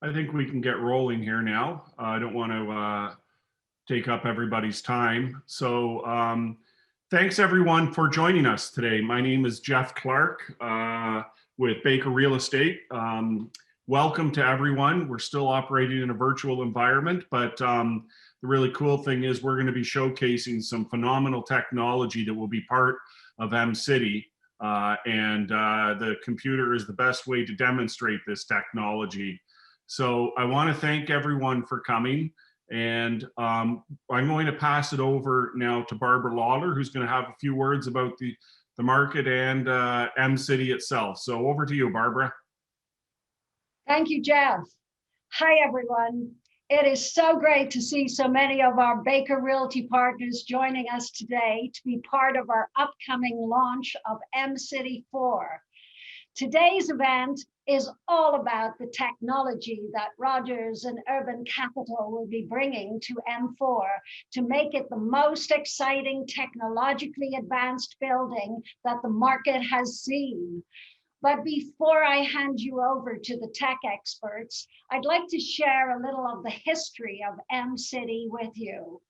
I think we can get rolling here now. I don't want to take up everybody's time. So thanks everyone for joining us today. My name is Jeff Clark with Baker Real Estate. Welcome to everyone. We're still operating in a virtual environment, but the really cool thing is we're going to be showcasing some phenomenal technology that will be part of M City. The computer is the best way to demonstrate this technology. So I want to thank everyone for coming, and I'm going to pass it over now to Barbara Lawler, who's going to have a few words about the market and M City itself. So over to you, Barbara. Thank you, Jeff. Hi, everyone. It is so great to see so many of our Baker Realty partners joining us today to be part of our upcoming launch of MCITY4. Today's event is all about the technology that Rogers and Urban Capital will be bringing to M4 to make it the most exciting technologically advanced building that the market has seen. But before I hand you over to the tech experts, I'd like to share a little of the history of M City with you.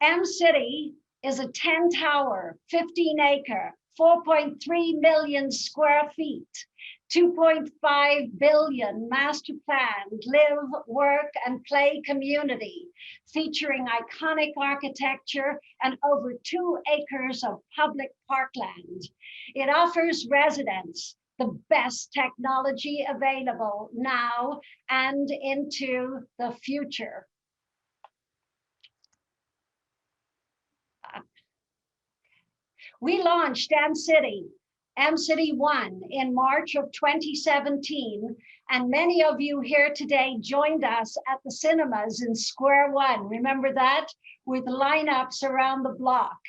M City is a 10-tower, 15-acre, 4.3 million square feet, 2.5 billion master planned live, work, and play community, featuring iconic architecture and over 2 acres of public parkland. It offers residents the best technology available now and into the future. We launched MCITY1 in March of 2017, and many of you here today joined us at the cinemas in Square One. Remember that? With lineups around the block.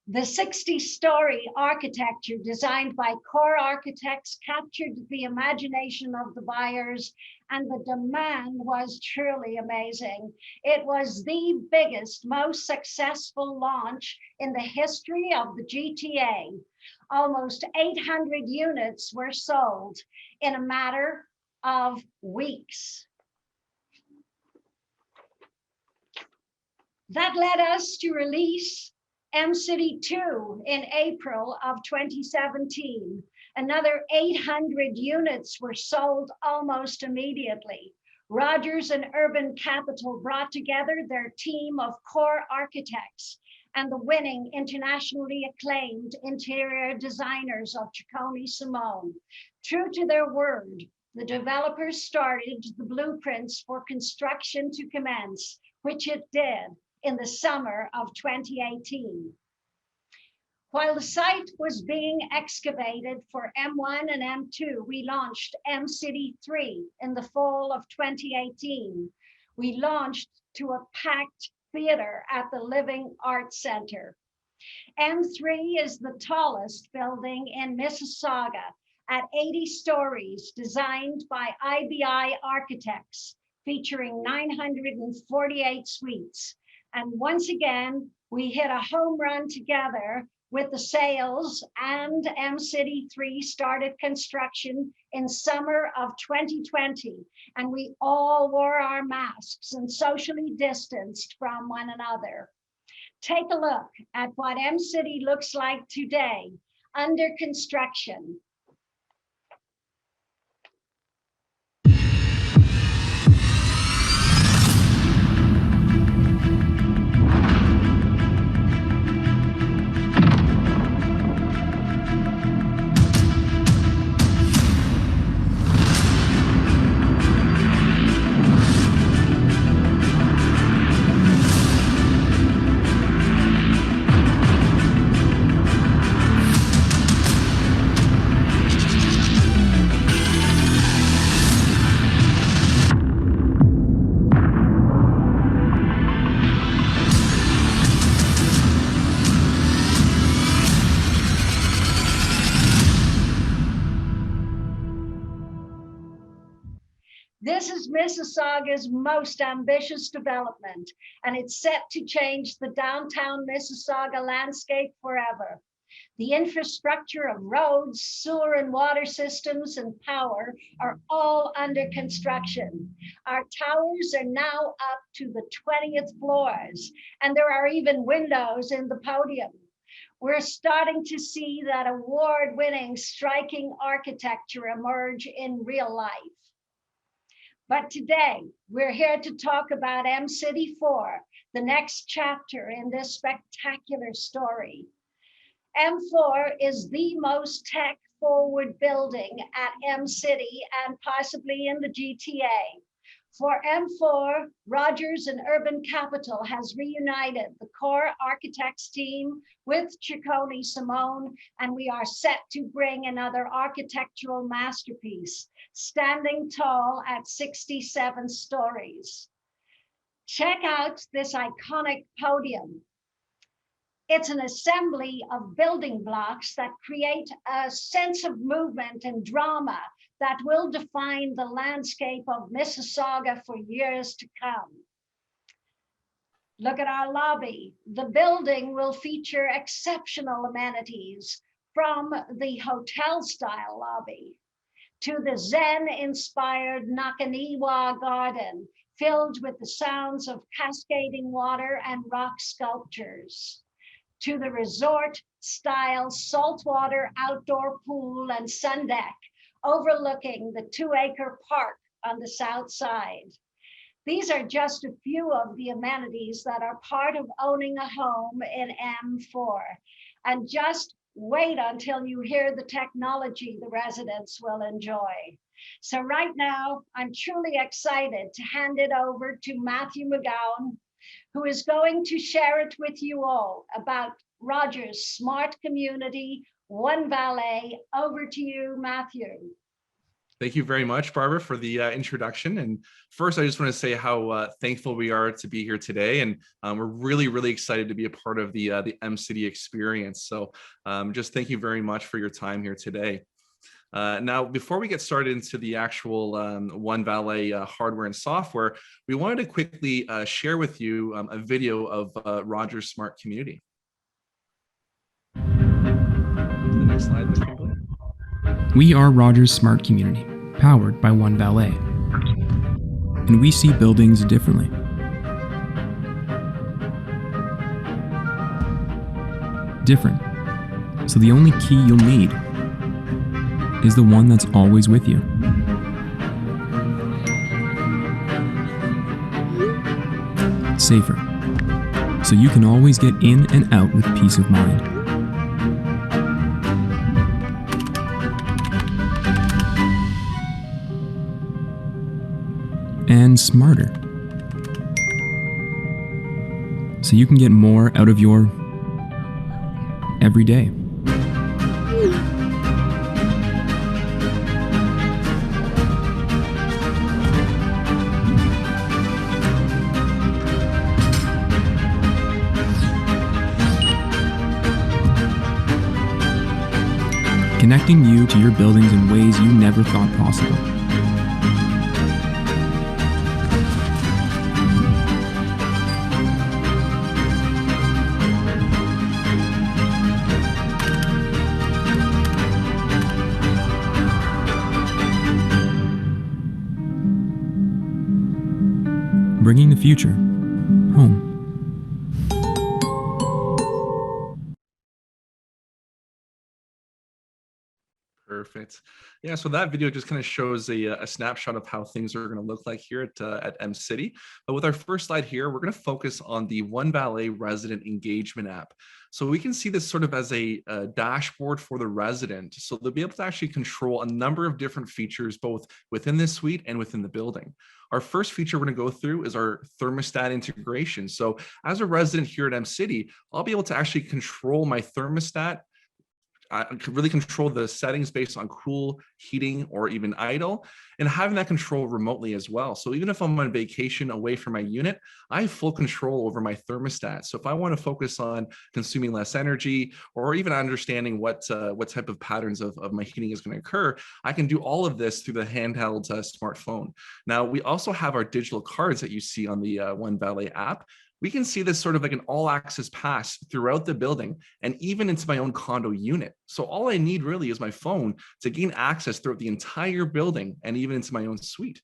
The 60-story architecture designed by core architects captured the imagination of the buyers, and the demand was truly amazing. It was the biggest, most successful launch in the history of the GTA. Almost 800 units were sold in a matter of weeks. That led us to release MCITY2 in April of 2017. Another 800 units were sold almost immediately. Rogers and Urban Capital brought together their team of core architects and the winning internationally acclaimed interior designers of Ciccone Simone. True to their word, the developers started the blueprints for construction to commence, which it did in the summer of 2018. While the site was being excavated for M1 and M2, we launched MCITY3 in the fall of 2018. We launched to a packed theater at the Living Arts Center. M3 is the tallest building in Mississauga at 80 stories, designed by IBI architects, featuring 948 suites. And once again, we hit a home run together with the sales, and MCITY3 started construction in summer of 2020. And we all wore our masks and socially distanced from one another. Take a look at what M City looks like today, under construction. This is Mississauga's most ambitious development, and it's set to change the downtown Mississauga landscape forever. The infrastructure of roads, sewer and water systems, and power are all under construction. Our towers are now up to the 20th floors, and there are even windows in the podium. We're starting to see that award-winning, striking architecture emerge in real life. But today, we're here to talk about MCITY4, the next chapter in this spectacular story. M4 is the most tech-forward building at MCity and possibly in the GTA. For M4, Rogers and Urban Capital has reunited the core architects team with Ciccone Simone, and we are set to bring another architectural masterpiece, standing tall at 67 stories. Check out this iconic podium. It's an assembly of building blocks that create a sense of movement and drama that will define the landscape of Mississauga for years to come. Look at our lobby. The building will feature exceptional amenities, from the hotel-style lobby to the Zen-inspired Nakaniwa garden, filled with the sounds of cascading water and rock sculptures, to the resort-style saltwater outdoor pool and sun deck overlooking the 2-acre park on the south side. These are just a few of the amenities that are part of owning a home in M4. And just wait until you hear the technology the residents will enjoy. So right now, I'm truly excited to hand it over to Matthew McGowan, who is going to share it with you all about Rogers' smart community, One Valet. Over to you, Matthew. Thank you very much, Barbara, for the introduction. And first, I just want to say how thankful we are to be here today. And we're really, really excited to be a part of the MCity experience. So just thank you very much for your time here today. Now, before we get started into the actual One Valet hardware and software, we wanted to quickly share with you a video of Rogers' smart community. The next slide, Ms. Kimberly. We are Rogers' smart community, powered by One Valet. And we see buildings differently. Different. So the only key you'll need is the one that's always with you. Safer. So you can always get in and out with peace of mind. And smarter. So you can get more out of your every day. Connecting you to your buildings in ways you never thought possible. Bringing the future home. Perfect. Yeah, so that video just kind of shows a snapshot of how things are going to look like here at MCity. But with our first slide here, we're going to focus on the One Valet resident engagement app. So we can see this sort of as a dashboard for the resident. So they'll be able to actually control a number of different features, both within this suite and within the building. Our first feature we're going to go through is our thermostat integration. So as a resident here at MCity, I'll be able to actually control my thermostat. I can really control the settings based on cool, heating, or even idle, and having that control remotely as well. So even if I'm on vacation away from my unit, I have full control over my thermostat. So if I want to focus on consuming less energy, or even understanding what type of patterns of my heating is going to occur, I can do all of this through the handheld smartphone. Now, we also have our digital cards that you see on the One Valet app. we can see this sort of like an all access pass throughout the building and even into my own condo unit. So all I need really is my phone to gain access throughout the entire building and even into my own suite.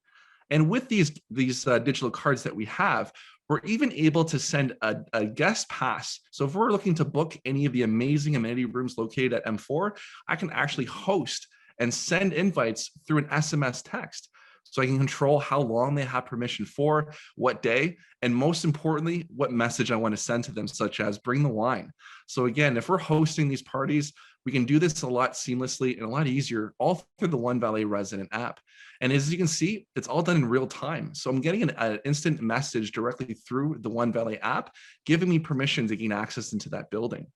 And with these digital cards that we have, we're even able to send a guest pass. So if we're looking to book any of the amazing amenity rooms located at M4, I can actually host and send invites through an SMS text. So I can control how long they have permission for, what day, and most importantly, what message I want to send to them, such as bring the wine. So again, if we're hosting these parties, we can do this a lot seamlessly and a lot easier, all through the One Valet Resident app. And as you can see, it's all done in real time. So I'm getting an instant message directly through the One Valet app, giving me permission to gain access into that building.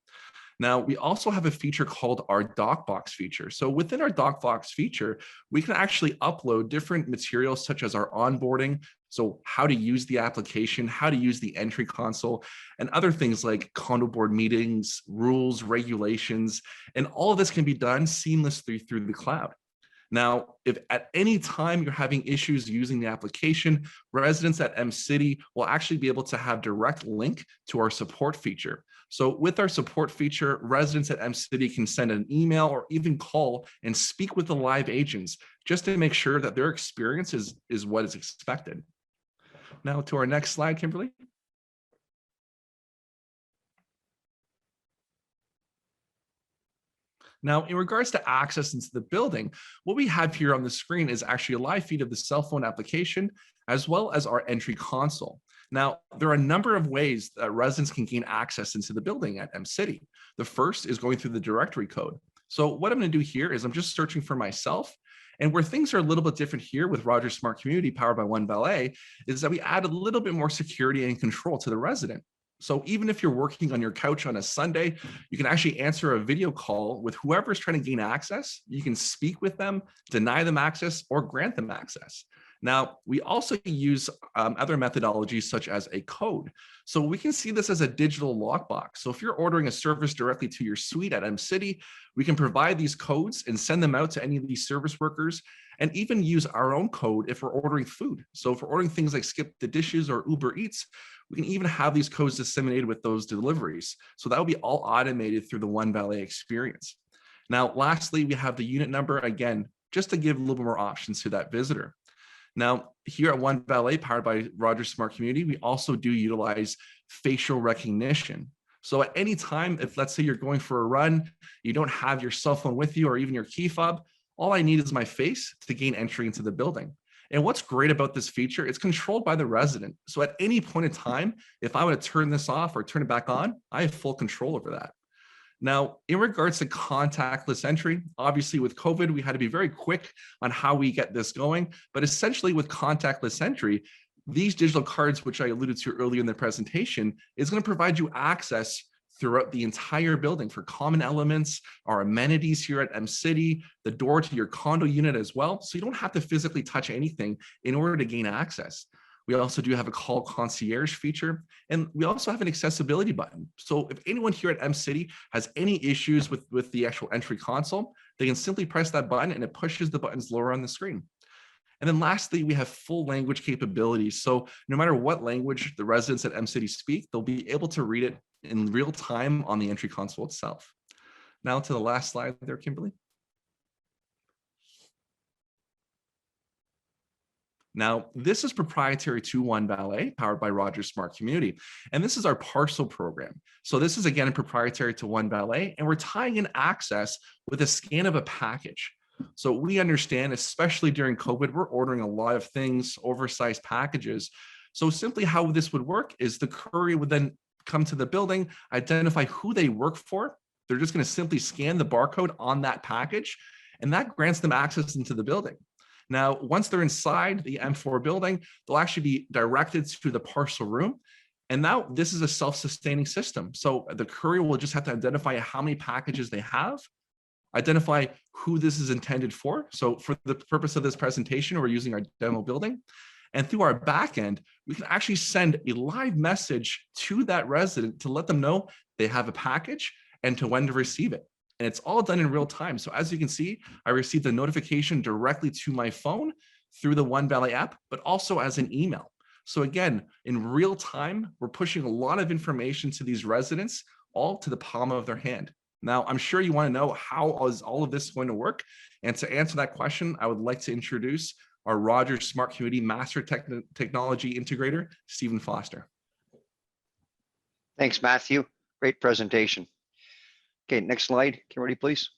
Now, we also have a feature called our DocBox feature. So within our DocBox feature, we can actually upload different materials such as our onboarding, so how to use the application, how to use the entry console, and other things like condo board meetings, rules, regulations, and all of this can be done seamlessly through the cloud. Now, if at any time you're having issues using the application, residents at M City will actually be able to have direct link to our support feature. So with our support feature, residents at M City can send an email or even call and speak with the live agents just to make sure that their experience is what is expected. Now to our next slide, Kimberly. Now, in regards to access into the building, what we have here on the screen is actually a live feed of the cell phone application, as well as our entry console. Now, there are a number of ways that residents can gain access into the building at M City. The first is going through the directory code. So what I'm going to do here is I'm just searching for myself. And where things are a little bit different here with Rogers Smart Community powered by One Valet is that we add a little bit more security and control to the resident. So even if you're working on your couch on a Sunday, you can actually answer a video call with whoever's trying to gain access. You can speak with them, deny them access, or grant them access. Now, we also use other methodologies such as a code. So we can see this as a digital lockbox. So if you're ordering a service directly to your suite at M City, we can provide these codes and send them out to any of these service workers, and even use our own code if we're ordering food. So if we're ordering things like Skip the Dishes or Uber Eats, we can even have these codes disseminated with those deliveries. So that will be all automated through the One Valet experience. Now, lastly, we have the unit number, again, just to give a little bit more options to that visitor. Now, here at One Valet, powered by Rogers Smart Community, we also do utilize facial recognition. So at any time, if let's say you're going for a run, you don't have your cell phone with you or even your key fob, all I need is my face to gain entry into the building. And what's great about this feature, it's controlled by the resident. So at any point in time, if I would turn this off or turn it back on, I have full control over that. Now, in regards to contactless entry, obviously with COVID, we had to be very quick on how we get this going. But essentially with contactless entry, these digital cards, which I alluded to earlier in the presentation, is going to provide you access throughout the entire building for common elements, our amenities here at M City, the door to your condo unit as well. So you don't have to physically touch anything in order to gain access. We also do have a call concierge feature, and we also have an accessibility button. So if anyone here at M City has any issues with the actual entry console, they can simply press that button and it pushes the buttons lower on the screen. And then lastly, we have full language capabilities. So no matter what language the residents at M City speak, they'll be able to read it in real time on the entry console itself. Now to the last slide there, Kimberly. Now, this is proprietary to One Valet, powered by Rogers Smart Community. And this is our parcel program. So this is, again, proprietary to One Valet, and we're tying in access with a scan of a package. So we understand, especially during COVID, we're ordering a lot of things, oversized packages. So simply how this would work is the courier would then come to the building, identify who they work for. They're just going to simply scan the barcode on that package, and that grants them access into the building. Now, once they're inside the M4 building, they'll actually be directed to the parcel room. And now this is a self-sustaining system. So the courier will just have to identify how many packages they have, identify who this is intended for. So for the purpose of this presentation, we're using our demo building. And through our backend, we can actually send a live message to that resident to let them know they have a package and to when to receive it. And it's all done in real time. So as you can see, I received a notification directly to my phone through the One Valet app, but also as an email. So again, in real time, we're pushing a lot of information to these residents, all to the palm of their hand. Now, I'm sure you want to know how is all of this going to work. And to answer that question, I would like to introduce our Rogers Smart Community Master Technology Integrator, Stephen Foster. Thanks, Matthew. Great presentation. Okay, next slide, Kimberly, please.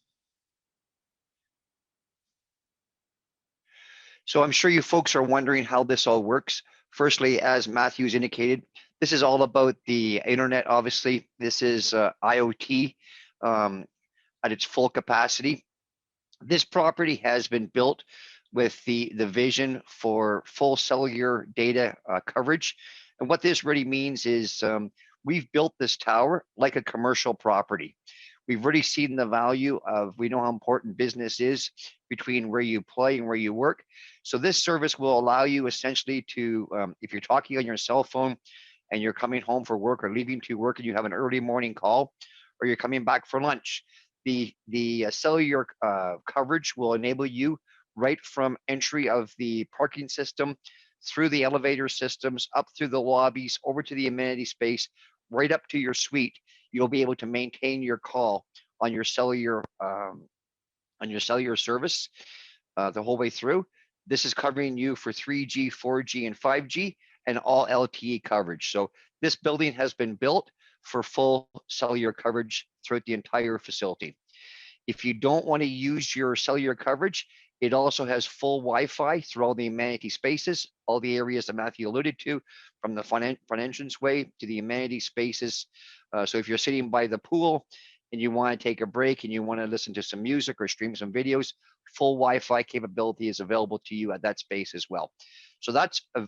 So I'm sure you folks are wondering how this all works. Firstly, as Matthew's indicated, this is all about the internet, obviously. This is IoT at its full capacity. This property has been built with the vision for full cellular data coverage. And what this really means is we've built this tower like a commercial property. We've already seen the value of, we know how important business is between where you play and where you work. So this service will allow you essentially to, if you're talking on your cell phone and you're coming home for work or leaving to work and you have an early morning call, or you're coming back for lunch, the cellular coverage will enable you right from entry of the parking system, through the elevator systems, up through the lobbies, over to the amenity space, right up to your suite. You'll be able to maintain your call on your cellular service the whole way through. This is covering you for 3G, 4G, and 5G, and all LTE coverage. So this building has been built for full cellular coverage throughout the entire facility. If you don't want to use your cellular coverage, it also has full Wi-Fi through all the amenity spaces, all the areas that Matthew alluded to, from the front entranceway to the amenity spaces. So if you're sitting by the pool and you want to take a break and you want to listen to some music or stream some videos, full Wi-Fi capability is available to you at that space as well. So that's a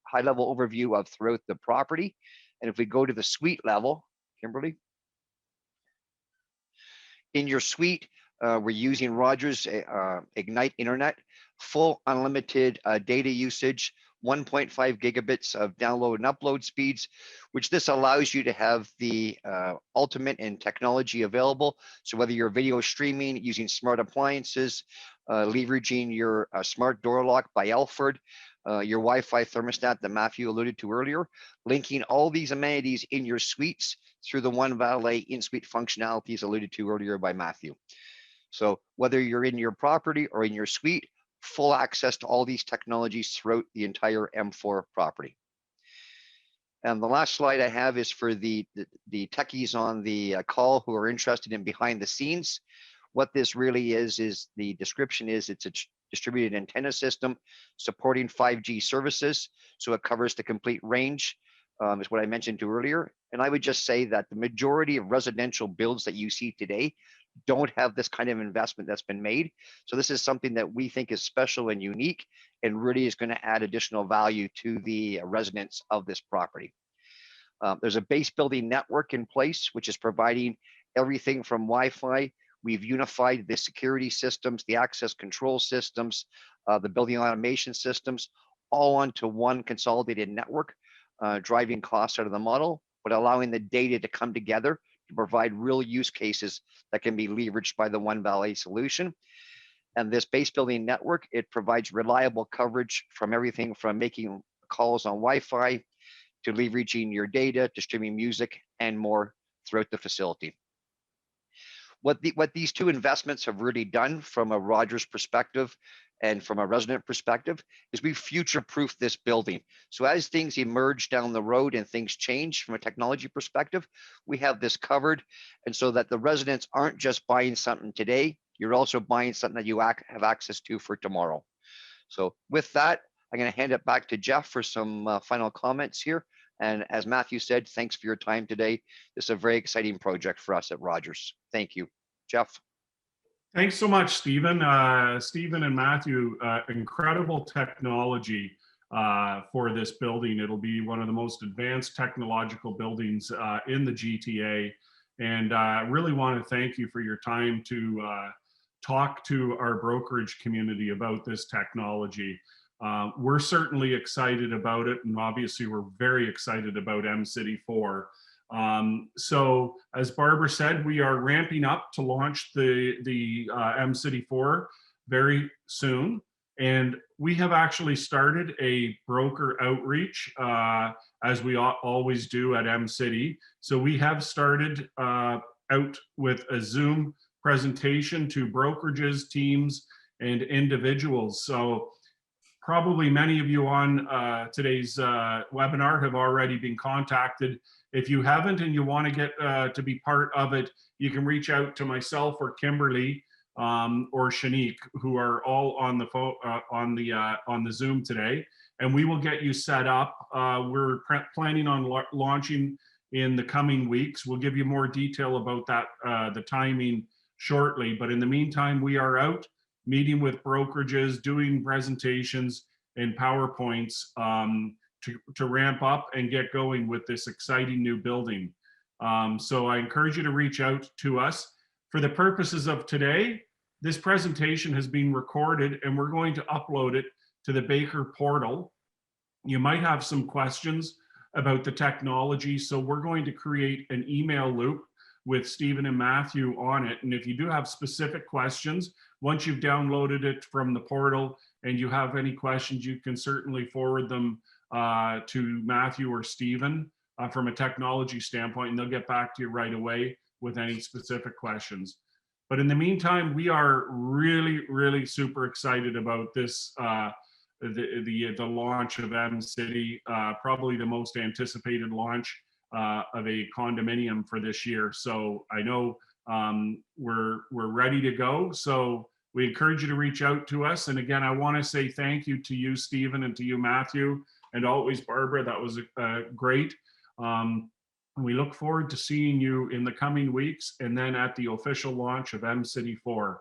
high-level overview of throughout the property. And if we go to the suite level, Kimberly, in your suite, we're using Rogers Ignite Internet, full unlimited data usage, 1.5 gigabits of download and upload speeds, which this allows you to have the ultimate in technology available. So whether you're video streaming, using smart appliances, leveraging your smart door lock by Alford, your Wi-Fi thermostat that Matthew alluded to earlier, linking all these amenities in your suites through the One Valet in-suite functionalities alluded to earlier by Matthew. So whether you're in your property or in your suite, full access to all these technologies throughout the entire M4 property. And the last slide I have is for the techies on the call who are interested in behind the scenes. What this really is the description is it's a distributed antenna system supporting 5G services. So it covers the complete range, is what I mentioned to earlier. And I would just say that the majority of residential builds that you see today don't have this kind of investment that's been made. So this is something that we think is special and unique and really is going to add additional value to the residents of this property. There's a base building network in place, which is providing everything from Wi-Fi. We've unified the security systems, the access control systems, the building automation systems, all onto one consolidated network, driving costs out of the model, but allowing the data to come together to provide real use cases that can be leveraged by the One Valet solution. And this base building network, it provides reliable coverage from everything from making calls on Wi-Fi to leveraging your data, to streaming music and more throughout the facility. What these two investments have really done from a Rogers perspective and from a resident perspective is we've future-proofed this building. So as things emerge down the road and things change from a technology perspective, we have this covered. And so that the residents aren't just buying something today, you're also buying something that you have access to for tomorrow. So with that, I'm going to hand it back to Jeff for some final comments here. And as Matthew said, thanks for your time today. This is a very exciting project for us at Rogers. Thank you. Jeff. Thanks so much, Stephen. Stephen and Matthew, incredible technology for this building. It'll be one of the most advanced technological buildings in the GTA. And I really want to thank you for your time to talk to our brokerage community about this technology. We're certainly excited about it, and obviously we're very excited about MCITY4. So as Barbara said, we are ramping up to launch the MCITY4 very soon. And we have actually started a broker outreach, as we always do at M City. So we have started out with a Zoom presentation to brokerages, teams, and individuals. So probably many of you on today's webinar have already been contacted. If you haven't and you want to get to be part of it, you can reach out to myself or Kimberly or Shanique, who are all on the phone on the Zoom today, and we will get you set up. We're planning on launching in the coming weeks. We'll give you more detail about that, the timing shortly. But in the meantime, we are out meeting with brokerages, doing presentations and PowerPoints to ramp up and get going with this exciting new building. So I encourage you to reach out to us. For the purposes of today, this presentation has been recorded and we're going to upload it to the Baker portal. You might have some questions about the technology, so we're going to create an email loop with Stephen and Matthew on it. And if you do have specific questions, once you've downloaded it from the portal and you have any questions, you can certainly forward them to Matthew or Stephen from a technology standpoint, and they'll get back to you right away with any specific questions. But in the meantime, we are really, really super excited about this, the launch of M City, probably the most anticipated launch of a condominium for this year. So I know we're ready to go. So we encourage you to reach out to us. And again, I want to say thank you to you, Stephen, and to you, Matthew, and always Barbara. That was great. We look forward to seeing you in the coming weeks and then at the official launch of MCITY4.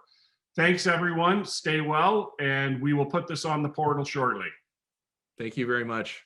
Thanks, everyone. Stay well, and we will put this on the portal shortly. Thank you very much.